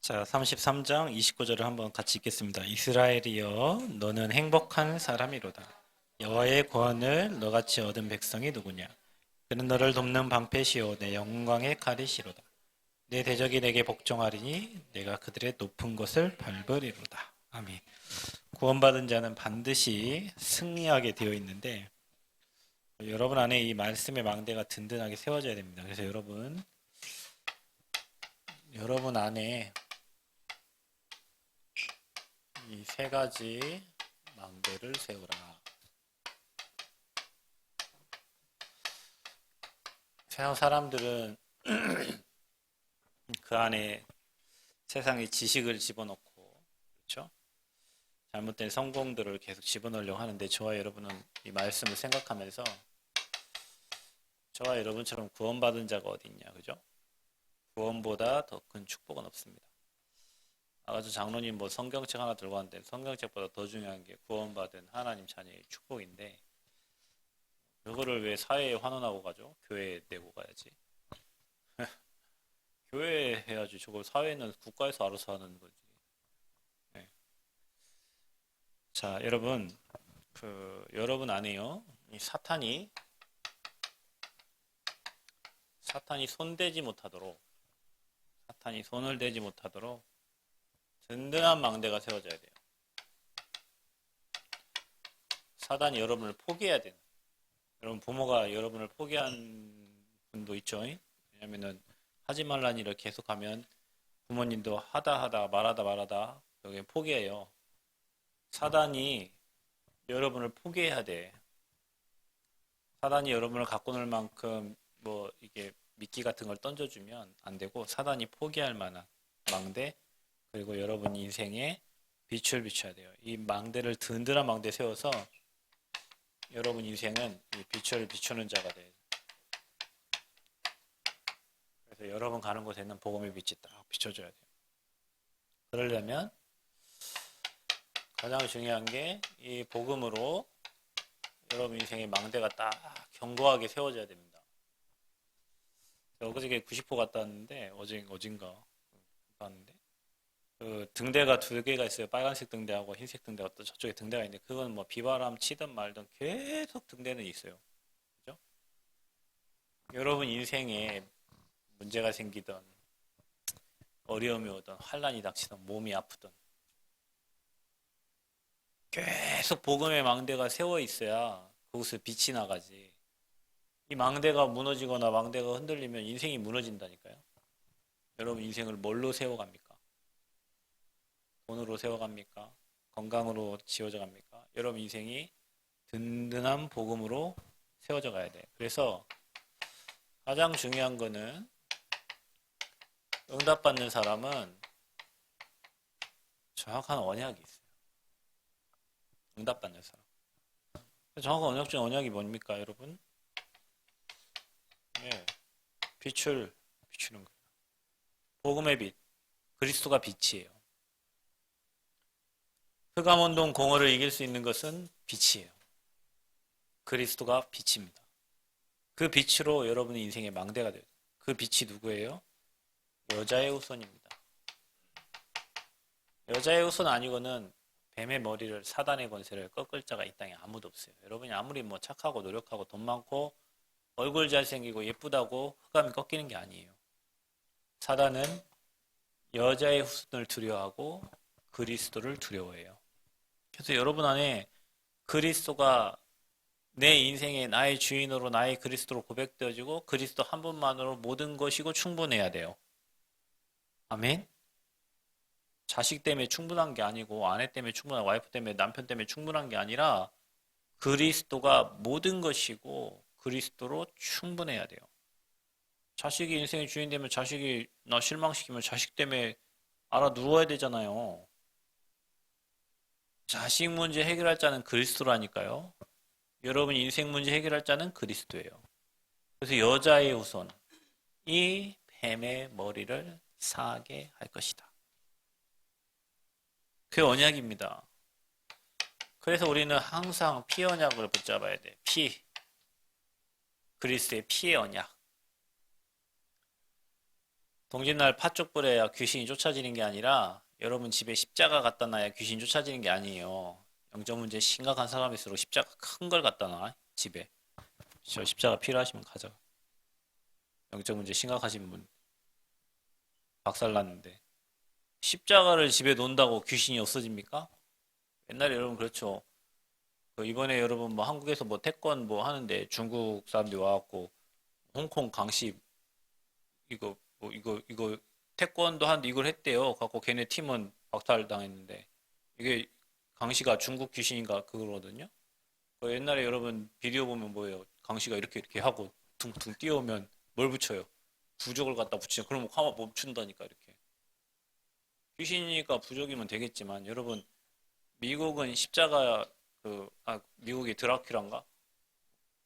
자, 33장 29절을 한번 같이 읽겠습니다. 이스라엘이여, 너는 행복한 사람이로다. 여호와의 구원을 너같이 얻은 백성이 누구냐? 그는 너를 돕는 방패시오, 내 영광의 칼이시로다. 내 대적이 내게 복종하리니 내가 그들의 높은 곳을 밟으리로다. 아멘. 구원받은 자는 반드시 승리하게 되어 있는데 여러분 안에 이 말씀의 망대가 든든하게 세워져야 됩니다. 그래서 여러분 안에 이 세 가지 망대를 세우라. 세상 사람들은 그 안에 세상의 지식을 집어넣고, 그렇죠? 잘못된 성공들을 계속 집어넣으려고 하는데 저와 여러분은 이 말씀을 생각하면서 저와 여러분처럼 구원받은 자가 어디 있냐, 그죠? 구원보다 더 큰 축복은 없습니다. 아까 저 장로님 뭐 성경책 하나 들고 왔는데 성경책보다 더 중요한 게 구원받은 하나님 자녀의 축복인데 그거를 왜 사회에 환원하고 가죠? 교회에 내고 가야지. 교회에 해야지. 저걸 사회는 국가에서 알아서 하는 거지. 네. 자, 여러분 안에요. 이 사탄이 손을 대지 못하도록 든든한 망대가 세워져야 돼요. 사단이 여러분을 포기해야 돼요. 여러분 부모가 여러분을 포기한 분도 있죠. 왜냐면은 하지 말라는 일을 계속하면 부모님도 하다 말하다 여기 포기해요. 사단이 여러분을 포기해야 돼. 사단이 여러분을 갖고 놀 만큼 뭐 이게 미끼 같은 걸 던져주면 안 되고 사단이 포기할 만한 망대 그리고 여러분 인생에 빛을 비춰야 돼요. 이 망대를 든든한 망대 세워서 여러분 인생은 이 빛을 비추는 자가 돼요. 그래서 여러분 가는 곳에는 복음의 빛이 딱 비춰줘야 돼요. 그러려면 가장 중요한 게 이 복음으로 여러분 인생의 망대가 딱 견고하게 세워져야 됩니다. 어저께 90호 갔다 왔는데 어젠가 갔는데 그 등대가 두 개가 있어요. 빨간색 등대하고 흰색 등대가 또 저쪽에 등대가 있는데 그건 뭐 비바람 치든 말든 계속 등대는 있어요. 그죠? 여러분 인생에 문제가 생기든 어려움이 오든 환란이 닥치든 몸이 아프든 계속 복음의 망대가 세워 있어야 그곳에 빛이 나가지. 이 망대가 무너지거나 망대가 흔들리면 인생이 무너진다니까요. 여러분 인생을 뭘로 세워갑니까? 돈으로 세워갑니까? 건강으로 지어져 갑니까? 여러분 인생이 든든한 복음으로 세워져 가야 돼. 그래서 가장 중요한 거는 응답받는 사람은 정확한 언약이 있어요. 응답받는 사람. 정확한 언약 중 언약이 뭡니까, 여러분? 예, 빛을 비추는 거예요. 복음의 빛, 그리스도가 빛이에요. 흑암운동 공허를 이길 수 있는 것은 빛이에요. 그리스도가 빛입니다. 그 빛으로 여러분의 인생의 망대가 돼요. 그 빛이 누구예요? 여자의 후손입니다. 여자의 후손 아니고는 뱀의 머리를 사단의 권세를 꺾을 자가 이 땅에 아무도 없어요. 여러분이 아무리 뭐 착하고 노력하고 돈 많고 얼굴 잘생기고 예쁘다고 흑암이 꺾이는 게 아니에요. 사단은 여자의 후손을 두려워하고 그리스도를 두려워해요. 그래서 여러분 안에 그리스도가 내 인생의 나의 주인으로 나의 그리스도로 고백되어지고 그리스도 한 분만으로 모든 것이고 충분해야 돼요. 아멘? 자식 때문에 충분한 게 아니고 아내 때문에 충분한 와이프 때문에 남편 때문에 충분한 게 아니라 그리스도가 모든 것이고 그리스도로 충분해야 돼요. 자식이 인생의 주인 되면 자식이 나 실망시키면 자식 때문에 알아 누워야 되잖아요. 자식 문제 해결할 자는 그리스도라니까요. 여러분 인생 문제 해결할 자는 그리스도예요. 그래서 여자의 후손, 이 뱀의 머리를 사게 할 것이다. 그게 언약입니다. 그래서 우리는 항상 피 언약을 붙잡아야 돼. 그리스도의 피의 언약. 동짓날 팥죽 뿌려야 귀신이 쫓아지는 게 아니라 여러분 집에 십자가 갖다 놔야 귀신 쫓아지는 게 아니에요. 영적 문제 심각한 사람일수록 십자가 큰 걸 갖다 놔 집에. 저 십자가 필요하시면 가져. 영적 문제 심각하신 분 박살났는데 십자가를 집에 놓는다고 귀신이 없어집니까? 옛날에 여러분 그렇죠. 이번에 여러분 뭐 한국에서 뭐 태권 뭐 하는데 중국 사람들이 와갖고 홍콩 강씨 이거 뭐 이거 태권도 하는데 이걸 했대요. 갖고 걔네 팀은 박탈당했는데 이게 강씨가 중국 귀신인가 그거거든요. 옛날에 여러분 비디오 보면 뭐예요? 강씨가 이렇게 하고 둥둥 뛰어오면 뭘 붙여요? 부적을 갖다 붙이죠. 그러면 화마 멈춘다니까 이렇게. 귀신이니까 부적이면 되겠지만 여러분 미국은 십자가 미국이 드라큘라인가?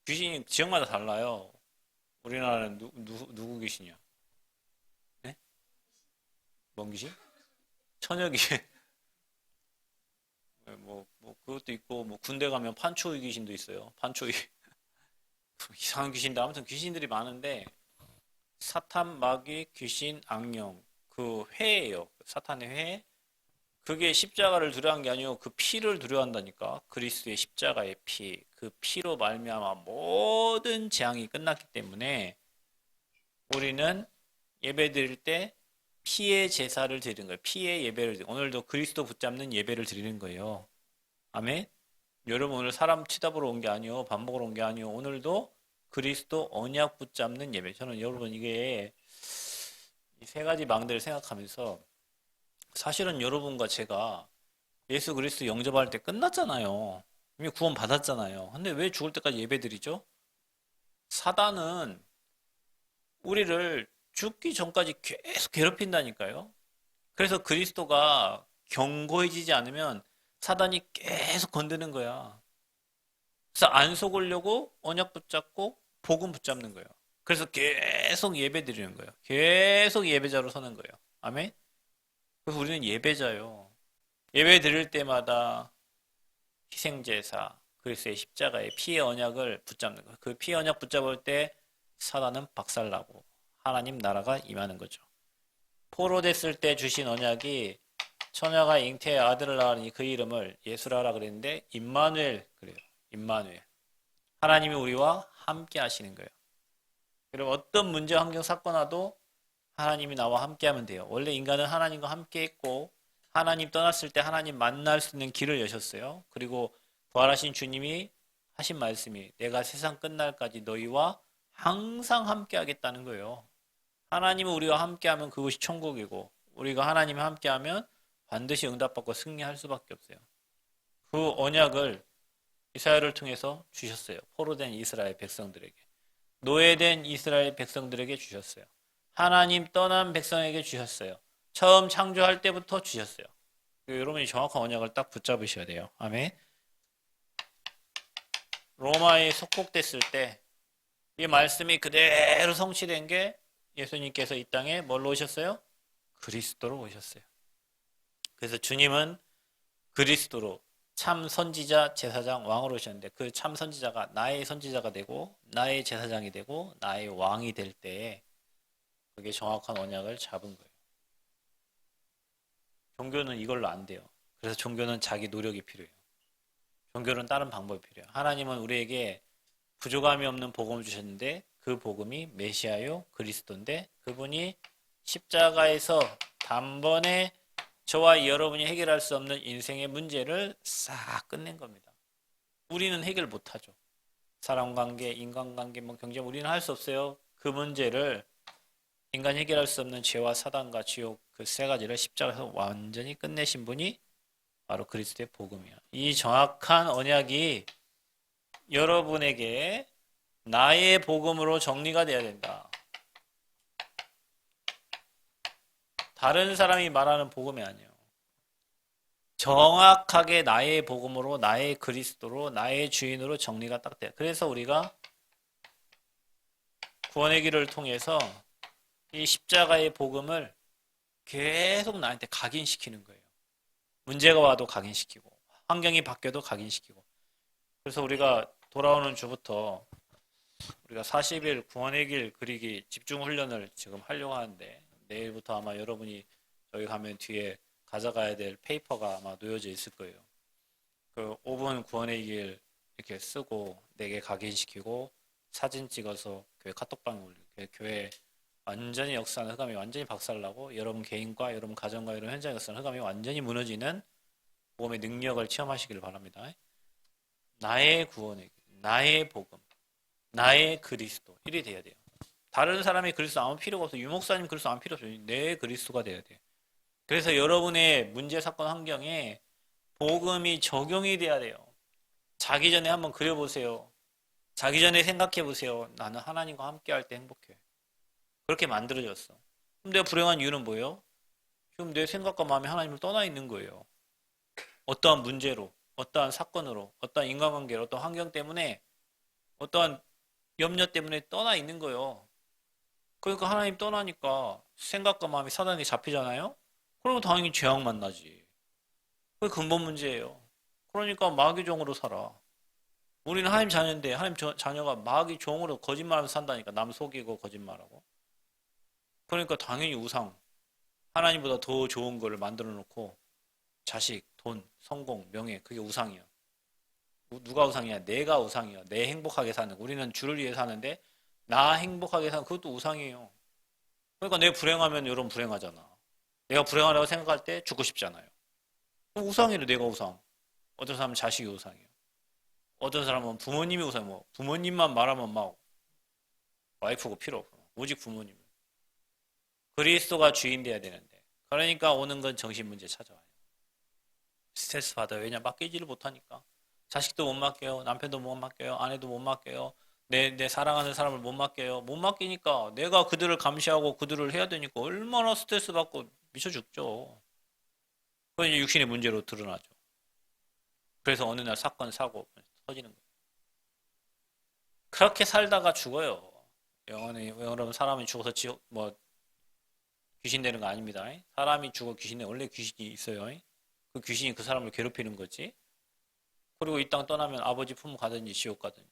귀신이 지역마다 달라요. 우리나라는 누구 귀신이야? 네? 뭔 귀신? 처녀 귀신. 뭐 그것도 있고 뭐 군대 가면 판초이 귀신도 있어요. 판초이 이상한 귀신들 아무튼 귀신들이 많은데 사탄, 마귀, 귀신, 악령 그 회예요. 사탄의 회. 그게 십자가를 두려워한 게 아니고 그 피를 두려워한다니까. 그리스도의 십자가의 피. 그 피로 말미암아 모든 재앙이 끝났기 때문에 우리는 예배 드릴 때 피의 제사를 드리는 거예요. 피의 예배를 드리는 거예요. 오늘도 그리스도 붙잡는 예배를 드리는 거예요. 아멘. 여러분 오늘 사람 치답으로 온 게 아니요. 밥 먹으러 온 게 아니요. 오늘도 그리스도 언약 붙잡는 예배. 저는 여러분 이게 이 세 가지 망대를 생각하면서 사실은 여러분과 제가 예수 그리스도 영접할 때 끝났잖아요. 이미 구원 받았잖아요. 근데 왜 죽을 때까지 예배드리죠? 사단은 우리를 죽기 전까지 계속 괴롭힌다니까요. 그래서 그리스도가 견고해지지 않으면 사단이 계속 건드는 거야. 그래서 안 속으려고 언약 붙잡고 복음 붙잡는 거예요. 그래서 계속 예배 드리는 거예요. 계속 예배자로 서는 거예요. 아멘? 그래서 우리는 예배자요. 예배 드릴 때마다 희생제사, 그리스도의 십자가의 피의 언약을 붙잡는 거예요. 그 피의 언약 붙잡을 때 사단은 박살나고 하나님 나라가 임하는 거죠. 포로됐을 때 주신 언약이 처녀가 잉태의 아들을 낳으니 그 이름을 예수라라 그랬는데 임마누엘 그래요. 임마누엘. 하나님이 우리와 함께 하시는 거예요. 그리고 어떤 문제, 환경, 사건 와도 하나님이 나와 함께 하면 돼요. 원래 인간은 하나님과 함께 했고 하나님 떠났을 때 하나님 만날 수 있는 길을 여셨어요. 그리고 부활하신 주님이 하신 말씀이 내가 세상 끝날까지 너희와 항상 함께 하겠다는 거예요. 하나님은 우리와 함께하면 그것이 천국이고 우리가 하나님과 함께하면 반드시 응답받고 승리할 수밖에 없어요. 그 언약을 이사야를 통해서 주셨어요. 포로된 이스라엘 백성들에게. 노예된 이스라엘 백성들에게 주셨어요. 하나님 떠난 백성에게 주셨어요. 처음 창조할 때부터 주셨어요. 여러분이 정확한 언약을 딱 붙잡으셔야 돼요. 아멘. 로마에 속국됐을 때 이 말씀이 그대로 성취된 게 예수님께서 이 땅에 뭘로 오셨어요? 그리스도로 오셨어요. 그래서 주님은 그리스도로 참 선지자, 제사장, 왕으로 오셨는데 그 참 선지자가 나의 선지자가 되고 나의 제사장이 되고 나의 왕이 될 때 그게 정확한 언약을 잡은 거예요. 종교는 이걸로 안 돼요. 그래서 종교는 자기 노력이 필요해요. 종교는 다른 방법이 필요해요. 하나님은 우리에게 부족함이 없는 복음을 주셨는데 그 복음이 메시아요 그리스도인데 그분이 십자가에서 단번에 저와 여러분이 해결할 수 없는 인생의 문제를 싹 끝낸 겁니다. 우리는 해결 못하죠. 사람관계, 인간관계, 뭐 경제 우리는 할 수 없어요. 그 문제를 인간이 해결할 수 없는 죄와 사단과 지옥 그 세 가지를 십자가에서 완전히 끝내신 분이 바로 그리스도의 복음이에요. 이 정확한 언약이 여러분에게 나의 복음으로 정리가 돼야 된다. 다른 사람이 말하는 복음이 아니에요. 정확하게 나의 복음으로 나의 그리스도로 나의 주인으로 정리가 딱 돼요. 그래서 우리가 구원의 길을 통해서 이 십자가의 복음을 계속 나한테 각인시키는 거예요. 문제가 와도 각인시키고 환경이 바뀌어도 각인시키고 그래서 우리가 돌아오는 주부터 우리가 40일 구원의 길 그리기 집중 훈련을 지금 하려고 하는데 내일부터 아마 여러분이 저기 가면 뒤에 가져가야 될 페이퍼가 아마 놓여져 있을 거예요. 그 5분 구원의 길 이렇게 쓰고 4개 각인시키고 사진 찍어서 교회 카톡방에 올리고 교회 완전히 역사는 흑암이 완전히 박살나고 여러분 개인과 여러분 가정과 여러분 현장 역사는 흑암이 완전히 무너지는 복음의 능력을 체험하시길 바랍니다. 나의 구원의 길, 나의 복음, 나의 그리스도 이리 돼야 돼요. 다른 사람의 그리스도 아무 필요가 없어. 유목사님 그리스도 아무 필요 없어요. 내 그리스도가 돼야 돼요. 그래서 여러분의 문제 사건 환경에 복음이 적용이 돼야 돼요. 자기 전에 한번 그려보세요. 자기 전에 생각해 보세요. 나는 하나님과 함께 할 때 행복해. 그렇게 만들어졌어. 그럼 내가 불행한 이유는 뭐예요? 지금 내 생각과 마음이 하나님을 떠나 있는 거예요. 어떠한 문제로, 어떠한 사건으로, 어떠한 인간관계로, 어떠한 환경 때문에, 어떠한 염려 때문에 떠나 있는 거예요. 그러니까 하나님 떠나니까 생각과 마음이 사단에 잡히잖아요? 그러면 당연히 죄악 만나지. 그게 근본 문제예요. 그러니까 마귀 종으로 살아. 우리는 하나님 자녀인데 하나님 자녀가 마귀 종으로 거짓말하면서 산다니까. 남 속이고 거짓말하고. 그러니까 당연히 우상. 하나님보다 더 좋은 거를 만들어 놓고 자식, 돈, 성공, 명예 그게 우상이야. 누가 우상이야? 내가 우상이야. 내 행복하게 사는. 우리는 주를 위해 사는데 나 행복하게 사는 그것도 우상이에요. 그러니까 내가 불행하면 여러분 불행하잖아. 내가 불행하다고 생각할 때 죽고 싶잖아요. 우상이래. 내가 우상. 어떤 사람은 자식이 우상이에요. 어떤 사람은 부모님이 우상이에요. 뭐 부모님만 말하면 막 와이프고 필요 없고 오직 부모님. 그리스도가 주인 돼야 되는데 그러니까 오는 건 정신문제 찾아와요. 스트레스 받아요. 왜냐 맡기지를 못하니까. 자식도 못 맡겨요. 남편도 못 맡겨요. 아내도 못 맡겨요. 내 사랑하는 사람을 못 맡겨요. 못 맡기니까 내가 그들을 감시하고 그들을 해야 되니까 얼마나 스트레스 받고 미쳐 죽죠. 그건 이제 육신의 문제로 드러나죠. 그래서 어느 날 사건 사고 터지는 거예요. 그렇게 살다가 죽어요. 여러분 사람이 죽어서 지옥 뭐 귀신 되는 거 아닙니다. 사람이 죽어 귀신 내 원래 귀신이 있어요. 그 귀신이 그 사람을 괴롭히는 거지. 그리고 이 땅 떠나면 아버지 품 가든지 지옥 가든지.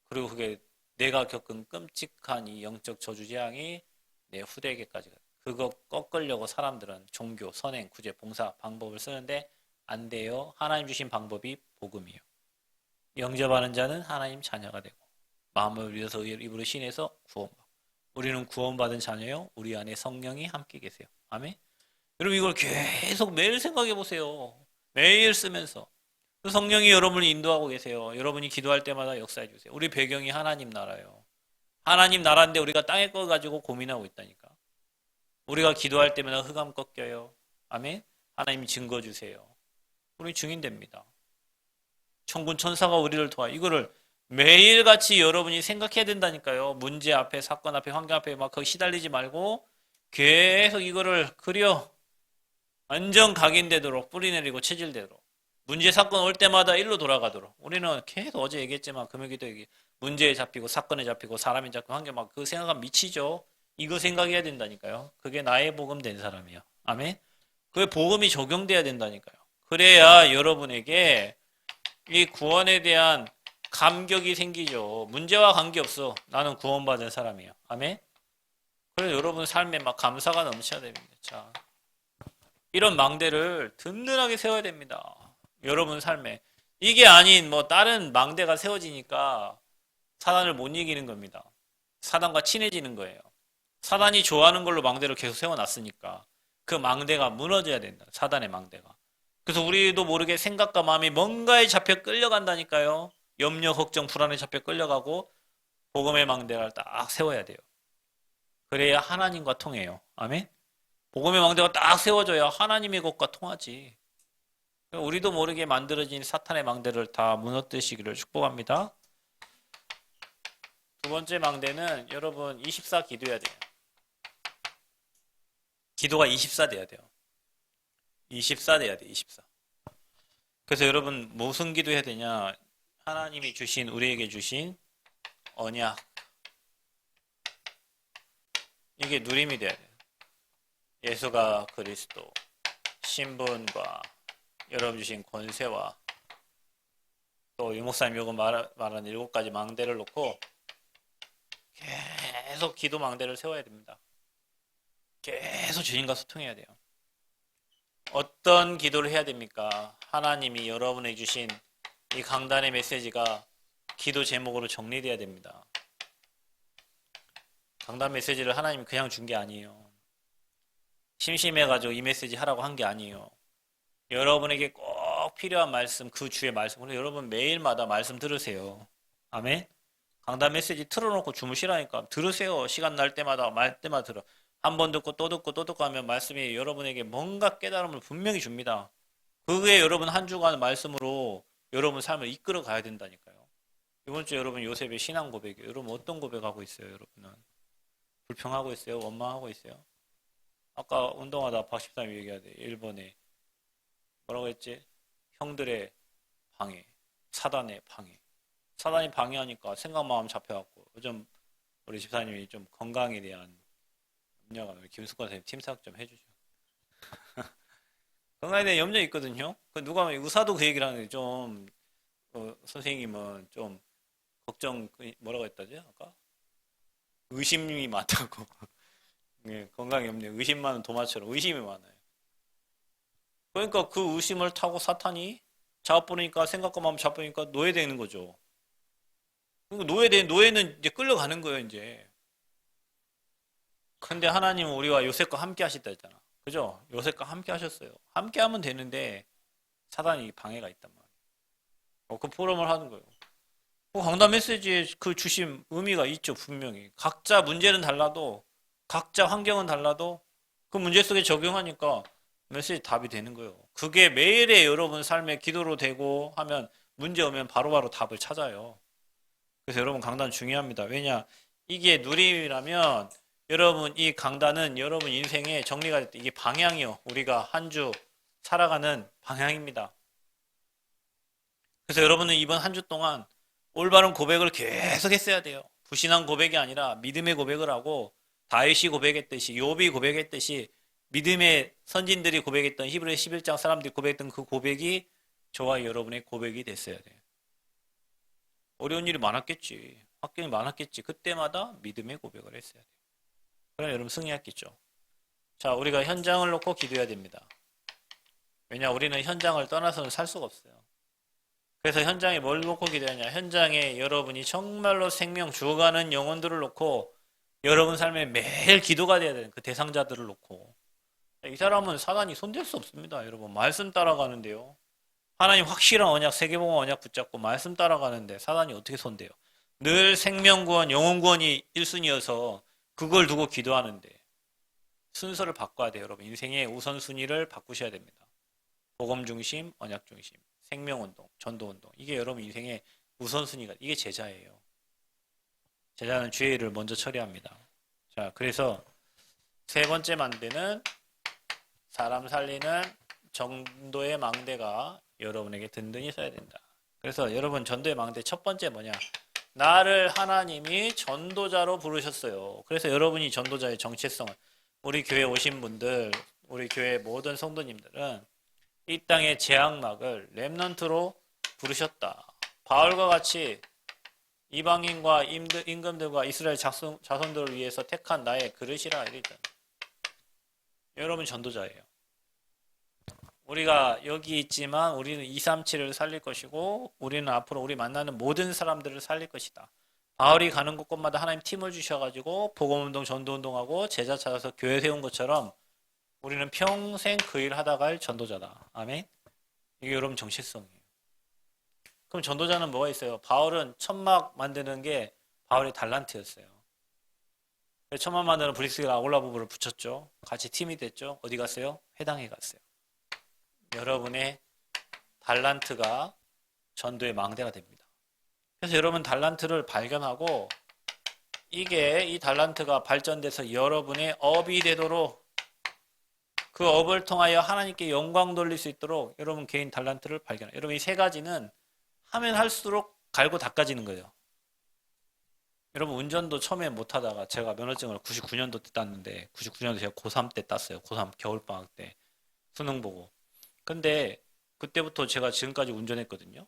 그리고 그게 내가 겪은 끔찍한 이 영적 저주재앙이 내 후대에게까지 가요. 그거 꺾으려고 사람들은 종교, 선행, 구제, 봉사 방법을 쓰는데 안 돼요. 하나님 주신 방법이 복음이에요. 영접하는 자는 하나님 자녀가 되고 마음을 위해서 입으로 신해서 구원받고 우리는 구원받은 자녀요. 우리 안에 성령이 함께 계세요. 아멘. 여러분 이걸 계속 매일 생각해 보세요. 매일 쓰면서 그 성령이 여러분을 인도하고 계세요. 여러분이 기도할 때마다 역사해 주세요. 우리 배경이 하나님 나라예요. 하나님 나라인데 우리가 땅에 거 가지고 고민하고 있다니까. 우리가 기도할 때마다 흑암 꺾여요. 아멘. 하나님 증거 주세요. 우리 증인됩니다. 천군 천사가 우리를 도와. 이거를 매일같이 여러분이 생각해야 된다니까요. 문제 앞에, 사건 앞에, 환경 앞에 막 거기 시달리지 말고 계속 이거를 그려. 완전 각인되도록 뿌리내리고 체질되도록. 문제 사건 올 때마다 일로 돌아가도록. 우리는 계속 어제 얘기했지만 금요기도 얘기 문제에 잡히고 사건에 잡히고 사람에 잡히고 환경 막 그 생각하면 미치죠. 이거 생각해야 된다니까요. 그게 나의 복음 된 사람이야. 아멘. 그게 복음이 적용돼야 된다니까요. 그래야 여러분에게 이 구원에 대한 감격이 생기죠. 문제와 관계없어. 나는 구원받은 사람이야. 아멘. 그래서 여러분 삶에 막 감사가 넘쳐야 됩니다. 자, 이런 망대를 든든하게 세워야 됩니다. 여러분 삶에. 이게 아닌 뭐 다른 망대가 세워지니까 사단을 못 이기는 겁니다. 사단과 친해지는 거예요. 사단이 좋아하는 걸로 망대를 계속 세워놨으니까 그 망대가 무너져야 된다. 사단의 망대가. 그래서 우리도 모르게 생각과 마음이 뭔가에 잡혀 끌려간다니까요. 염려, 걱정, 불안에 잡혀 끌려가고 복음의 망대를 딱 세워야 돼요. 그래야 하나님과 통해요. 아멘. 복음의 망대가 딱 세워져야 하나님의 것과 통하지. 우리도 모르게 만들어진 사탄의 망대를 다 무너뜨리시기를 축복합니다. 두 번째 망대는 여러분 24 기도해야 돼요. 기도가 24 돼야 돼요. 24 돼야 돼. 24. 그래서 여러분 무슨 기도해야 되냐? 하나님이 주신 우리에게 주신 언약. 이게 누림이 돼야 돼요. 예수가 그리스도, 신분과 여러분 주신 권세와 또 유목사님 요거 말한 7가지 망대를 놓고 계속 기도 망대를 세워야 됩니다. 계속 주님과 소통해야 돼요. 어떤 기도를 해야 됩니까? 하나님이 여러분에게 주신 이 강단의 메시지가 기도 제목으로 정리돼야 됩니다. 강단 메시지를 하나님이 그냥 준 게 아니에요. 심심해가지고 이 메시지 하라고 한 게 아니에요. 여러분에게 꼭 필요한 말씀, 그 주의 말씀. 그래서 여러분 매일마다 말씀 들으세요. 아멘. 강단 메시지 틀어놓고 주무시라니까. 들으세요. 시간 날 때마다, 말 때마다 들어. 한 번 듣고 또 듣고 또 듣고 하면 말씀이 여러분에게 뭔가 깨달음을 분명히 줍니다. 그게 여러분 한 주간 말씀으로 여러분 삶을 이끌어 가야 된다니까요. 이번 주 여러분 요셉의 신앙 고백이에요. 여러분 어떤 고백하고 있어요, 여러분은? 불평하고 있어요? 원망하고 있어요? 아까 운동하다 박십삼이 얘기하대. 일본에 뭐라고 했지? 형들의 방해, 사단의 방해. 사단이 방해하니까 생각 마음 잡혀갖고 요즘 우리 집사님이 좀 건강에 대한 염려가 김숙관 선생님 팀사역 좀 해주죠. 건강에 대한 염려 있거든요. 그 누가 의사도 그 얘기를 하는데 좀 선생님은 좀 걱정 뭐라고 했다지 아까 의심이 많다고. 예, 건강 염려 의심 많은 도마처럼 의심이 많아요. 그러니까 그 의심을 타고 사탄이 잡아보니까 생각과 마음 잡으니까 노예되는 거죠. 그러니까 노예는 이제 끌려가는 거예요, 이제. 근데 하나님은 우리와 요셉과 함께 하셨다 했잖아. 그죠? 요셉과 함께 하셨어요. 함께 하면 되는데 사단이 방해가 있단 말이에요. 그 포럼을 하는 거예요. 그 강단 메시지에 그 주심 의미가 있죠, 분명히. 각자 문제는 달라도, 각자 환경은 달라도 그 문제 속에 적용하니까 메시지 답이 되는 거예요. 그게 매일의 여러분 삶의 기도로 되고 하면 문제 오면 바로바로 답을 찾아요. 그래서 여러분 강단 중요합니다. 왜냐? 이게 누림이라면 여러분 이 강단은 여러분 인생에 정리가 됐다. 이게 방향이요. 우리가 한 주 살아가는 방향입니다. 그래서 여러분은 이번 한 주 동안 올바른 고백을 계속 했어야 돼요. 불신한 고백이 아니라 믿음의 고백을 하고 다윗이 고백했듯이 욥이 고백했듯이 믿음의 선진들이 고백했던 히브리 11장 사람들이 고백했던 그 고백이 저와 여러분의 고백이 됐어야 돼요. 어려운 일이 많았겠지. 환경이 많았겠지. 그때마다 믿음의 고백을 했어야 돼요. 그럼 여러분 승리했겠죠. 자, 우리가 현장을 놓고 기도해야 됩니다. 왜냐, 우리는 현장을 떠나서는 살 수가 없어요. 그래서 현장에 뭘 놓고 기도하냐? 현장에 여러분이 정말로 생명 죽어가는 영혼들을 놓고 여러분 삶에 매일 기도가 돼야 되는 그 대상자들을 놓고 이 사람은 사단이 손댈 수 없습니다. 여러분 말씀 따라가는데요. 하나님 확실한 언약, 세계복음 언약 붙잡고 말씀 따라가는데 사단이 어떻게 손대요? 늘 생명구원, 영혼구원이 1순위여서 그걸 두고 기도하는데 순서를 바꿔야 돼요. 여러분 인생의 우선순위를 바꾸셔야 됩니다. 복음 중심, 언약 중심, 생명운동, 전도운동 이게 여러분 인생의 우선순위가 이게 제자예요. 제자는 주의 일을 먼저 처리합니다. 자, 그래서 세 번째 만대는 사람 살리는 전도의 망대가 여러분에게 든든히 서야 된다. 그래서 여러분 전도의 망대 첫 번째 뭐냐? 나를 하나님이 전도자로 부르셨어요. 그래서 여러분이 전도자의 정체성을 우리 교회 오신 분들, 우리 교회 모든 성도님들은 이 땅의 재앙막을 렘넌트로 부르셨다. 바울과 같이 이방인과 임금들과 이스라엘 자손들을 위해서 택한 나의 그릇이라 이랬잖아요. 여러분 전도자예요. 우리가 여기 있지만 우리는 237을 살릴 것이고 우리는 앞으로 우리 만나는 모든 사람들을 살릴 것이다. 바울이 가는 곳곳마다 하나님 팀을 주셔가지고 복음운동, 전도운동하고 제자 찾아서 교회 세운 것처럼 우리는 평생 그 일 하다 갈 전도자다. 아멘. 이게 여러분 정체성이에요. 그럼 전도자는 뭐가 있어요? 바울은 천막 만드는 게 바울의 달란트였어요. 천막 만드는 브릭스라 아골라 부부를 붙였죠. 같이 팀이 됐죠. 어디 갔어요? 회당에 갔어요. 여러분의 달란트가 전도의 망대가 됩니다. 그래서 여러분 달란트를 발견하고 이게 이 달란트가 발전돼서 여러분의 업이 되도록 그 업을 통하여 하나님께 영광 돌릴 수 있도록 여러분 개인 달란트를 발견해요. 여러분 이 세 가지는 하면 할수록 갈고 닦아지는 거예요. 여러분 운전도 처음에 못하다가 제가 면허증을 99년도 때 땄는데 99년도 제가 고3 때 땄어요. 고3 겨울방학 때 수능 보고. 근데 그때부터 제가 지금까지 운전했거든요.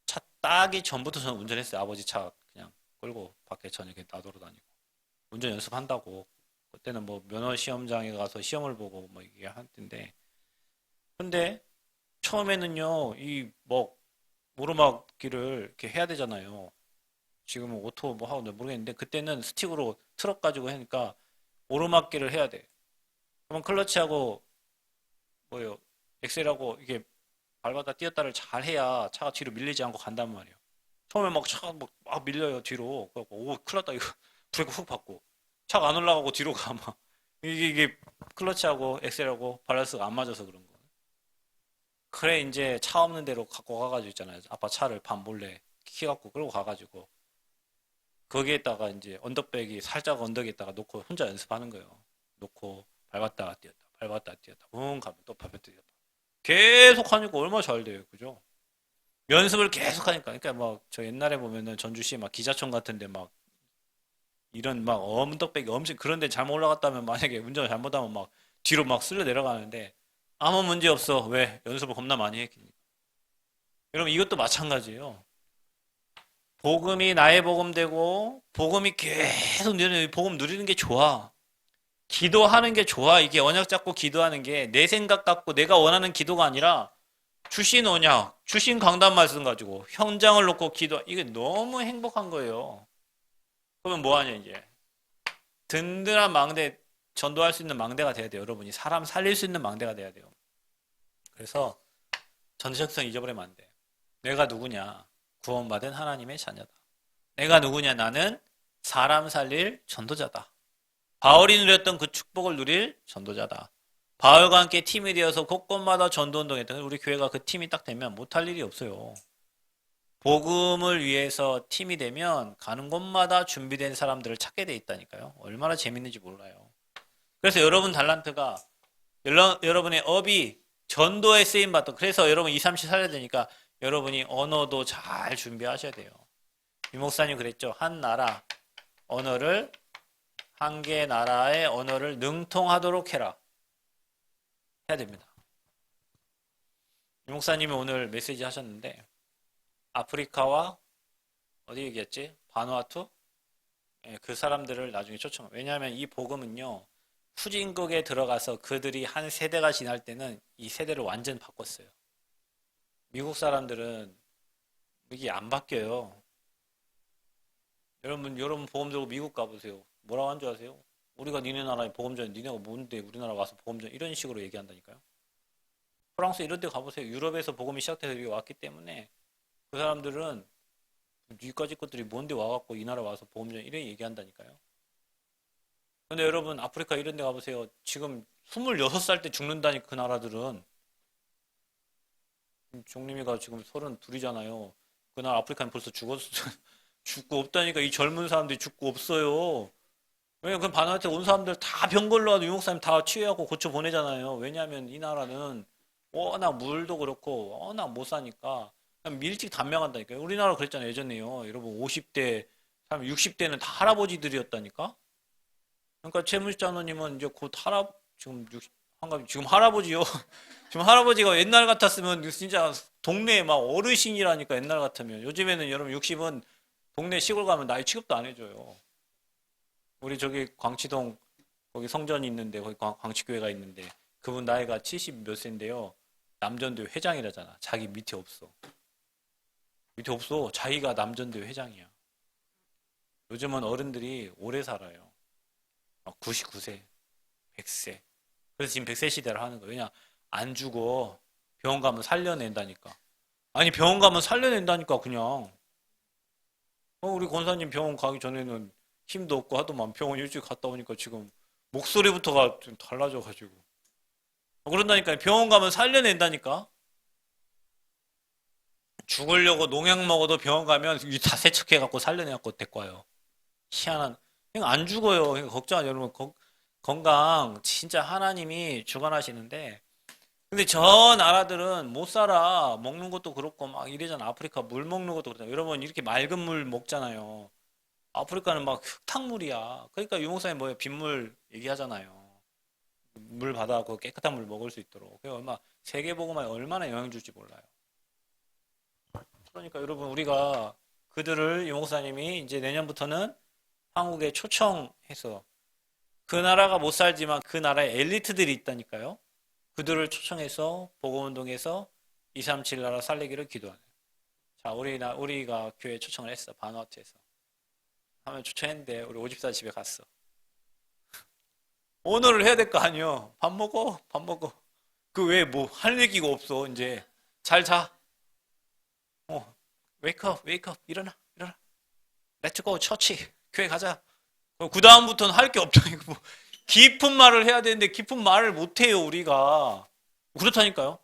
차 따기 전부터 저는 운전했어요. 아버지 차 그냥 끌고 밖에 저녁에 나돌아 다니고 운전 연습한다고 그때는 뭐 면허 시험장에 가서 시험을 보고 뭐 이게 한 때인데 근데 처음에는요 이 뭐 오르막길을 이렇게 해야 되잖아요. 지금은 오토 뭐 하고 모르겠는데 그때는 스틱으로 트럭 가지고 하니까 오르막길을 해야 돼. 그러면 클러치하고 뭐요 엑셀하고 이게 밟았다 뛰었다를 잘 해야 차가 뒤로 밀리지 않고 간단 말이에요. 처음에 막 차가 막 밀려요 뒤로. 그래갖고 오 큰일 났다 이거 브레이크 훅 밟고 차가 안 올라가고 뒤로 가 막 이게 클러치하고 엑셀하고 밸런스가 안 맞아서 그런 거. 그래 이제 차 없는 데로 갖고 가가지고 있잖아요. 아빠 차를 밤 몰래 키 갖고 끌고 가가지고 거기에다가 이제 언덕백이 살짝 언덕에다가 놓고 혼자 연습하는 거예요. 놓고 밟았다 뛰었다 밟았다 뛰었다 응 가면 또 밟았다 뛰었다 계속 하니까 얼마나 잘 돼요. 그죠? 연습을 계속 하니까 그러니까 막 저 옛날에 보면은 전주시 막 기자촌 같은데 막 이런 막 언덕백이 엄청 그런데 잘못 올라갔다면 만약에 운전을 잘못하면 막 뒤로 막 쓸려 내려가는데 아무 문제 없어. 왜? 연습을 겁나 많이 했기. 여러분 이것도 마찬가지예요. 복음이 나의 복음 되고 복음이 계속 누리는 복음 누리는 게 좋아. 기도하는 게 좋아. 이게 언약 잡고 기도하는 게 내 생각 갖고 내가 원하는 기도가 아니라 주신 언약, 주신 강단 말씀 가지고 현장을 놓고 기도. 이게 너무 행복한 거예요. 그러면 뭐 하냐 이제 든든한 망대 전도할 수 있는 망대가 돼야 돼요. 여러분이 사람 살릴 수 있는 망대가 돼야 돼요. 그래서 전적성 잊어버리면 안 돼. 내가 누구냐? 구원받은 하나님의 자녀다. 내가 누구냐? 나는 사람 살릴 전도자다. 바울이 누렸던 그 축복을 누릴 전도자다. 바울과 함께 팀이 되어서 곳곳마다 전도운동했던 우리 교회가 그 팀이 딱 되면 못할 일이 없어요. 복음을 위해서 팀이 되면 가는 곳마다 준비된 사람들을 찾게 돼 있다니까요. 얼마나 재밌는지 몰라요. 그래서 여러분 달란트가 여러분의 업이 전도에 쓰임 받던 그래서 여러분 2, 3시 살려야 되니까 여러분이 언어도 잘 준비하셔야 돼요. 유 목사님 그랬죠. 한 나라 언어를 한 개 나라의 언어를 능통하도록 해라. 해야 됩니다. 유 목사님이 오늘 메시지 하셨는데 아프리카와 어디 얘기했지? 바누아투? 예, 그 사람들을 나중에 초청. 왜냐하면 이 복음은요. 후진국에 들어가서 그들이 한 세대가 지날 때는 이 세대를 완전 바꿨어요. 미국 사람들은 이게 안 바뀌어요. 여러분 보험 들고 미국 가보세요. 뭐라고 한 줄 아세요? 우리가 니네 나라에 보험 전 니네가 뭔데 우리나라 와서 보험 전 이런 식으로 얘기한다니까요. 프랑스 이런 데 가보세요. 유럽에서 복음이 시작돼서 여기 왔기 때문에 그 사람들은 니까지 것들이 뭔데 와갖고 이 나라 와서 보험 전 이래 얘기한다니까요. 근데 여러분 아프리카 이런 데 가보세요. 지금 26살 때 죽는다니까 그 나라들은. 종림이가 지금 32이잖아요. 그날 아프리카는 벌써 죽었어. 죽고 없다니까 이 젊은 사람들이 죽고 없어요. 왜냐면 그 바나한테 온 사람들 다 병 걸러 와도 유목사님 다 치유하고 고쳐 보내잖아요. 왜냐하면 이 나라는 워낙 물도 그렇고 워낙 못 사니까 그냥 일찍 단명한다니까요. 우리나라 그랬잖아요. 예전에요. 여러분 50대, 60대는 다 할아버지들이었다니까. 그러니까 최문식장로님은 이제 곧 지금 지금 할아버지요. 지금 할아버지가 옛날 같았으면 진짜 동네에 막 어르신이라니까 옛날 같으면. 요즘에는 여러분 60은 동네 시골 가면 나이 취급도 안 해줘요. 우리 저기 광치동 거기 성전이 있는데 거기 광치교회가 있는데 그분 나이가 70 몇 세인데요. 남전교회 회장이라잖아. 자기 밑에 없어. 밑에 없어. 자기가 남전교회 회장이야. 요즘은 어른들이 오래 살아요. 99세, 100세. 그래서 지금 100세 시대를 하는 거예요. 왜냐? 안 죽어. 병원 가면 살려낸다니까. 아니 병원 가면 살려낸다니까 그냥. 우리 권사님 병원 가기 전에는 힘도 없고 하더만 병원 일주일 갔다 오니까 지금 목소리부터가 좀 달라져가지고. 그런다니까 병원 가면 살려낸다니까. 죽으려고 농약 먹어도 병원 가면 다 세척해갖고 살려내갖고 데리고 와요. 희한한. 그냥 안 죽어요. 그러니까 걱정하지 여러분. 건강 진짜 하나님이 주관하시는데 근데 저 나라들은 못 살아. 먹는 것도 그렇고 막 이래잖아. 아프리카 물 먹는 것도 그렇잖아. 여러분 이렇게 맑은 물 먹잖아요. 아프리카는 막 흙탕물이야. 그러니까 유목사님 뭐예요? 빗물 얘기하잖아요. 물 받아갖고 깨끗한 물 먹을 수 있도록. 그게 세계복음화에 얼마나 영향 줄지 몰라요. 그러니까 여러분 우리가 그들을 유목사님이 이제 내년부터는 한국에 초청해서 그 나라가 못 살지만 그 나라에 엘리트들이 있다니까요. 그들을 초청해서 복음운동에서 237 나라 살리기를 기도하는. 자, 우리가 교회 초청을 했어. 바누아투에서. 하면 초청했는데 우리 오집사 집에 갔어. 오늘을 해야 될 거 아니요. 밥 먹어, 밥 먹어. 그 외에 뭐 할 얘기가 없어. 이제 잘 자. 웨이크업, 웨이크업, 일어나, 일어나. 렛츠고 처치, 교회 가자. 그 다음부터는 할 게 없다니까. 뭐 깊은 말을 해야 되는데 깊은 말을 못 해요 우리가. 그렇다니까요.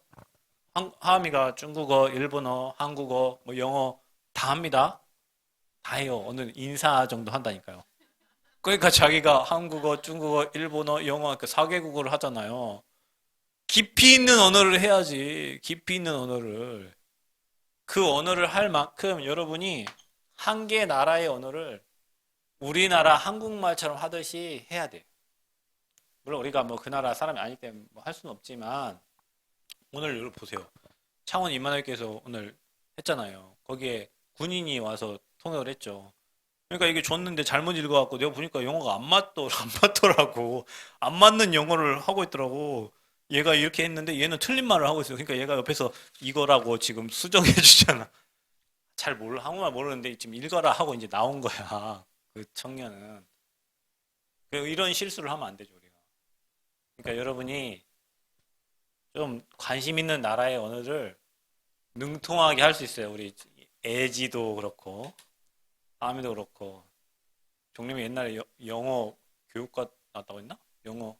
하미가 중국어, 일본어, 한국어, 뭐 영어 다 합니다. 다 해요. 오늘 인사 정도 한다니까요. 그러니까 자기가 한국어, 중국어, 일본어, 영어 그 4개국어를 하잖아요. 깊이 있는 언어를 해야지. 깊이 있는 언어를. 그 언어를 할 만큼 여러분이 한 개 나라의 언어를 우리나라 한국말처럼 하듯이 해야 돼요. 물론 우리가 뭐 그 나라 사람이 아니기 때문에 뭐 할 수는 없지만 오늘 여러분 보세요. 창원 임마누엘께서 오늘 했잖아요. 거기에 군인이 와서 통역을 했죠. 그러니까 이게 줬는데 잘못 읽어갖고 내가 보니까 영어가 안 맞더라고. 안 맞는 영어를 하고 있더라고. 얘가 이렇게 했는데 얘는 틀린 말을 하고 있어요. 그러니까 얘가 옆에서 이거라고 지금 수정해 주잖아. 잘 몰라. 한국말 모르는데 지금 읽어라 하고 이제 나온 거야. 그 청년은. 이런 실수를 하면 안 되죠, 우리가. 그러니까 여러분이 좀 관심 있는 나라의 언어를 능통하게 할 수 있어요. 우리 애지도 그렇고, 아미도 그렇고. 종님이 옛날에 영어 교육과 나왔다고 했나? 영어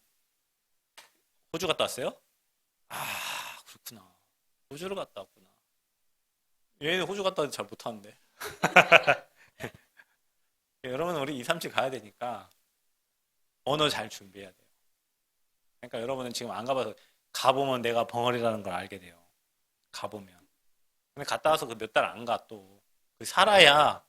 호주 갔다 왔어요? 아, 그렇구나. 호주를 갔다 왔구나. 얘는 호주 갔다 와도 잘 못하는데. 여러분, 우리 2, 3칠 가야 되니까 언어 잘 준비해야 돼요. 그러니까 여러분은 지금 안 가봐서 가보면 내가 벙어리라는 걸 알게 돼요. 가보면. 근데 갔다 와서 그 몇 달 안 가 또. 그 살아야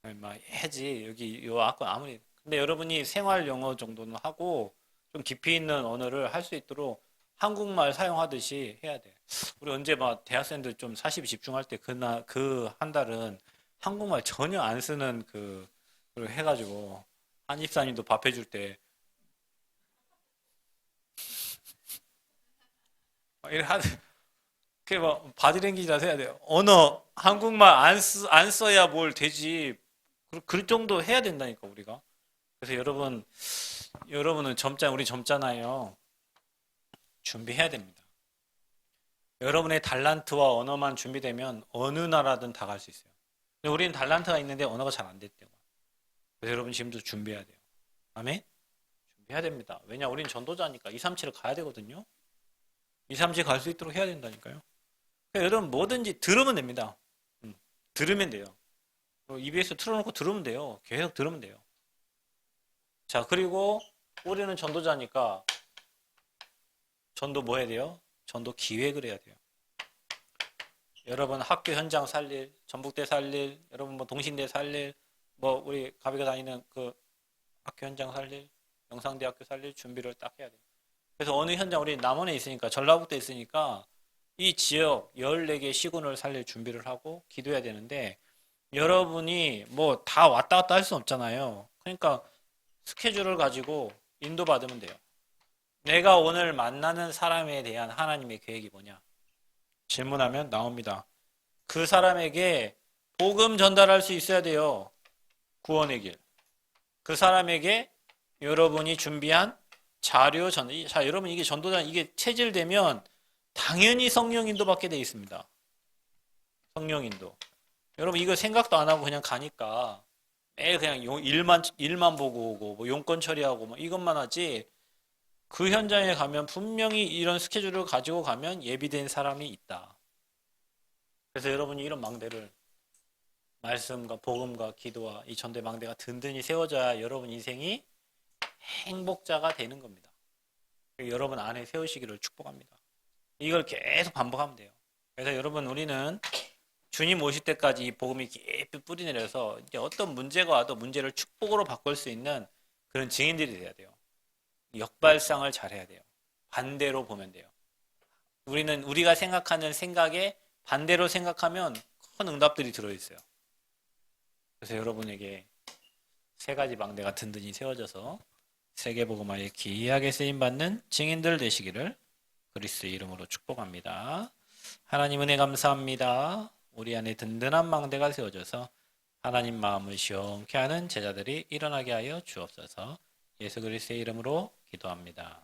막 해지. 여기 요 아까 아무리. 근데 여러분이 생활 영어 정도는 하고 좀 깊이 있는 언어를 할 수 있도록 한국말 사용하듯이 해야 돼. 우리 언제 막 대학생들 좀 40이 집중할 때 그 한 달은 한국말 전혀 안 쓰는 그걸 해가지고 한 집사님도 밥 해줄 때 이렇게 그게 뭐 바디랭귀지라 해야 돼요. 언어 한국말 안 써야 뭘 되지. 그 정도 해야 된다니까 우리가. 그래서 여러분은 우리 젊잖아요. 준비해야 됩니다. 여러분의 달란트와 언어만 준비되면 어느 나라든 다 갈 수 있어요. 근데 우리는 달란트가 있는데 언어가 잘 안 됐대요. 그래서 여러분 지금도 준비해야 돼요. 아멘? 준비해야 됩니다. 왜냐 우리는 전도자니까 2, 3, 7을 가야 되거든요. 2, 3, 7 갈 수 있도록 해야 된다니까요. 그러니까 여러분 뭐든지 들으면 됩니다. 들으면 돼요. EBS 틀어놓고 들으면 돼요. 계속 들으면 돼요. 자, 그리고 우리는 전도자니까 전도 뭐 해야 돼요? 전도 기획을 해야 돼요. 여러분 학교 현장 살릴, 전북대 살릴, 여러분 뭐 동신대 살릴, 뭐 우리 가비가 다니는 그 학교 현장 살릴, 영상대학교 살릴 준비를 딱 해야 돼요. 그래서 어느 현장 우리 남원에 있으니까 전라북도에 있으니까 이 지역 14개 시군을 살릴 준비를 하고 기도해야 되는데 여러분이 뭐 다 왔다 갔다 할 수 없잖아요. 그러니까 스케줄을 가지고 인도받으면 돼요. 내가 오늘 만나는 사람에 대한 하나님의 계획이 뭐냐? 질문하면 나옵니다. 그 사람에게 복음 전달할 수 있어야 돼요. 구원의 길. 그 사람에게 여러분이 준비한 자료 자, 여러분 이게 전도자 이게 체질되면 당연히 성령 인도 받게 돼 있습니다. 성령 인도. 여러분 이거 생각도 안 하고 그냥 가니까 매일 그냥 일만 보고 오고 뭐 용건 처리하고 뭐 이것만 하지 그 현장에 가면 분명히 이런 스케줄을 가지고 가면 예비된 사람이 있다. 그래서 여러분이 이런 망대를 말씀과 복음과 기도와 이 전도의 망대가 든든히 세워져야 여러분 인생이 행복자가 되는 겁니다. 여러분 안에 세우시기를 축복합니다. 이걸 계속 반복하면 돼요. 그래서 여러분 우리는 주님 오실 때까지 이 복음이 깊이 뿌리내려서 이제 어떤 문제가 와도 문제를 축복으로 바꿀 수 있는 그런 증인들이 돼야 돼요. 역발상을 잘해야 돼요. 반대로 보면 돼요. 우리가 생각하는 생각에 반대로 생각하면 큰 응답들이 들어있어요. 그래서 여러분에게 세 가지 망대가 든든히 세워져서 세계복음화에 기이하게 쓰임받는 증인들 되시기를 그리스도의 이름으로 축복합니다. 하나님 은혜 감사합니다. 우리 안에 든든한 망대가 세워져서 하나님 마음을 시원케 하는 제자들이 일어나게 하여 주옵소서. 예수 그리스도의 이름으로 기도합니다.